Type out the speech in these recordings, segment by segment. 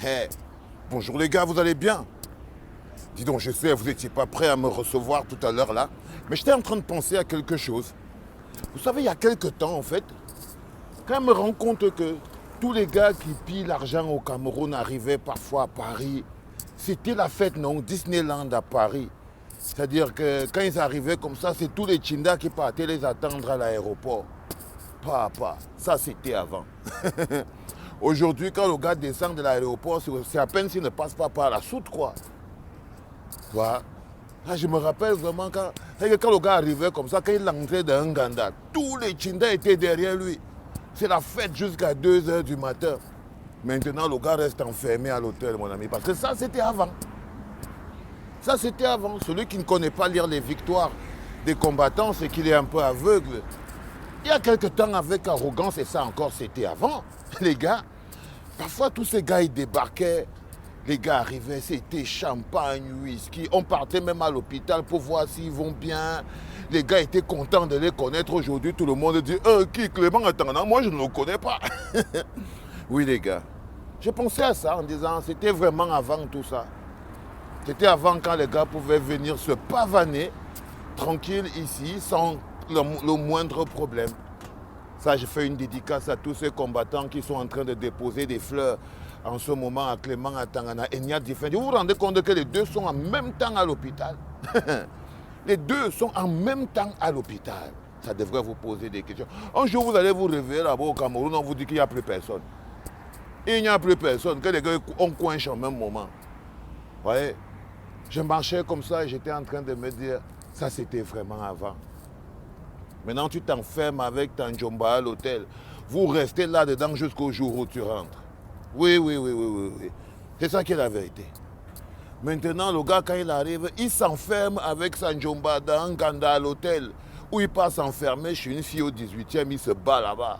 Hey, bonjour les gars, vous allez bien? Dis donc, je sais, vous n'étiez pas prêts à me recevoir tout à l'heure là, mais j'étais en train de penser à quelque chose. Vous savez, il y a quelque temps en fait, quand je me rends compte que tous les gars qui pillent l'argent au Cameroun arrivaient parfois à Paris, c'était la fête, non? Disneyland à Paris. C'est-à-dire que quand ils arrivaient comme ça, c'est tous les Tchindas qui partaient les attendre à l'aéroport. Pas. Ça c'était avant. Aujourd'hui, quand le gars descend de l'aéroport, c'est à peine s'il ne passe pas par la soute, quoi. Tu vois? Là, je me rappelle vraiment quand le gars arrivait comme ça, quand il entrait dans un ganda, tous les Tchindas étaient derrière lui. C'est la fête jusqu'à 2 h du matin. Maintenant, le gars reste enfermé à l'hôtel, mon ami. Parce que ça, c'était avant. Ça, c'était avant. Celui qui ne connaît pas lire les victoires des combattants, c'est qu'il est un peu aveugle. Il y a quelque temps, avec arrogance, et ça encore, c'était avant, les gars. Parfois, tous ces gars, ils débarquaient. Les gars arrivaient, c'était champagne, whisky. On partait même à l'hôpital pour voir s'ils vont bien. Les gars étaient contents de les connaître. Aujourd'hui, tout le monde dit qui Clément attendant, moi je ne le connais pas. Oui, les gars. J'ai pensé à ça en disant c'était vraiment avant tout ça. C'était avant quand les gars pouvaient venir se pavaner tranquille ici sans le moindre problème. Ça, je fais une dédicace à tous ces combattants qui sont en train de déposer des fleurs en ce moment à Clément, à Tangana, et Nia Diffendi. Vous vous rendez compte que les deux sont en même temps à l'hôpital? Les deux sont en même temps à l'hôpital. Ça devrait vous poser des questions. Un jour, vous allez vous réveiller là-bas au Cameroun, on vous dit qu'il n'y a plus personne. Il n'y a plus personne, que les gars on coince au même moment. Vous voyez? Je marchais comme ça et j'étais en train de me dire, ça c'était vraiment avant. Maintenant, tu t'enfermes avec ta njomba à l'hôtel. Vous restez là-dedans jusqu'au jour où tu rentres. Oui. C'est ça qui est la vérité. Maintenant, le gars, quand il arrive, il s'enferme avec sa njomba dans un ganda à l'hôtel, où il passe enfermé chez une fille au 18e, il se bat là-bas.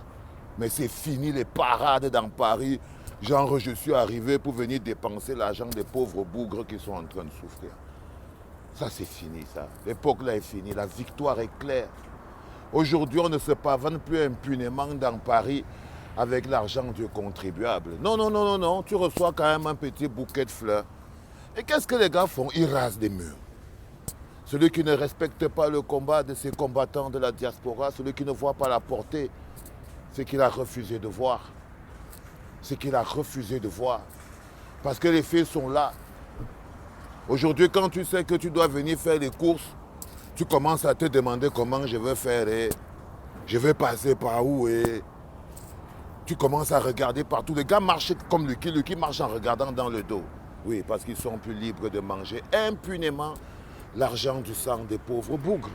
Mais c'est fini les parades dans Paris. Genre, je suis arrivé pour venir dépenser l'argent des pauvres bougres qui sont en train de souffrir. Ça, c'est fini, ça. L'époque là est finie. La victoire est claire. Aujourd'hui, on ne se pavane plus impunément dans Paris avec l'argent du contribuable. Non. Tu reçois quand même un petit bouquet de fleurs. Et qu'est-ce que les gars font? Ils rasent des murs. Celui qui ne respecte pas le combat de ses combattants de la diaspora, celui qui ne voit pas la portée, c'est qu'il a refusé de voir. C'est qu'il a refusé de voir. Parce que les faits sont là. Aujourd'hui, quand tu sais que tu dois venir faire les courses, tu commences à te demander comment je vais faire et je vais passer par où et tu commences à regarder partout. Les gars marchent comme Lucky marche en regardant dans le dos. Oui, parce qu'ils sont plus libres de manger impunément l'argent du sang des pauvres bougres.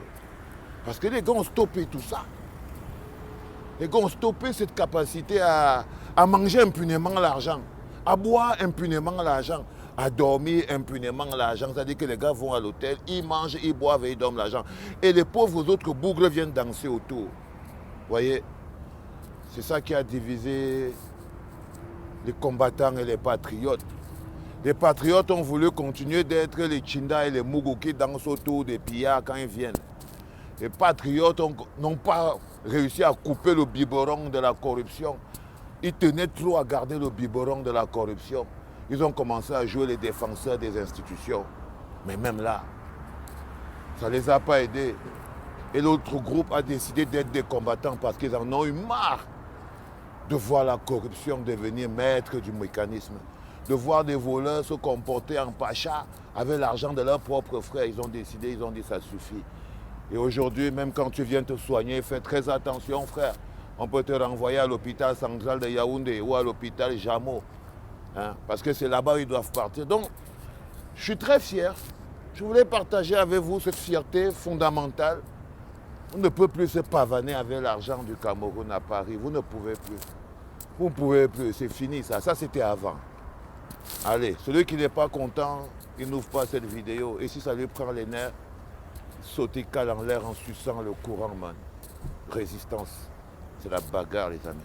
Parce que les gars ont stoppé tout ça. Les gars ont stoppé cette capacité à manger impunément l'argent, à boire impunément l'argent, à dormir impunément l'argent. C'est-à-dire que les gars vont à l'hôtel, ils mangent, ils boivent et ils dorment l'argent. Et les pauvres autres bougres viennent danser autour. Vous voyez? C'est ça qui a divisé les combattants et les patriotes. Les patriotes ont voulu continuer d'être les Tchindas et les Mougou qui dansent autour des pillards quand ils viennent. Les patriotes n'ont pas réussi à couper le biberon de la corruption. Ils tenaient trop à garder le biberon de la corruption. Ils ont commencé à jouer les défenseurs des institutions. Mais même là, ça ne les a pas aidés. Et l'autre groupe a décidé d'être des combattants parce qu'ils en ont eu marre de voir la corruption devenir maître du mécanisme. De voir des voleurs se comporter en pacha avec l'argent de leurs propres frères. Ils ont décidé, ils ont dit ça suffit. Et aujourd'hui, même quand tu viens te soigner, fais très attention, frère. On peut te renvoyer à l'hôpital central de Yaoundé ou à l'hôpital Jamo. Hein, parce que c'est là-bas où ils doivent partir. Donc, je suis très fier. Je voulais partager avec vous cette fierté fondamentale. On ne peut plus se pavaner avec l'argent du Cameroun à Paris. Vous ne pouvez plus. Vous ne pouvez plus. C'est fini ça. Ça, c'était avant. Allez, celui qui n'est pas content, il n'ouvre pas cette vidéo. Et si ça lui prend les nerfs, sauter cale en l'air en suçant le courant, man. Résistance. C'est la bagarre, les amis.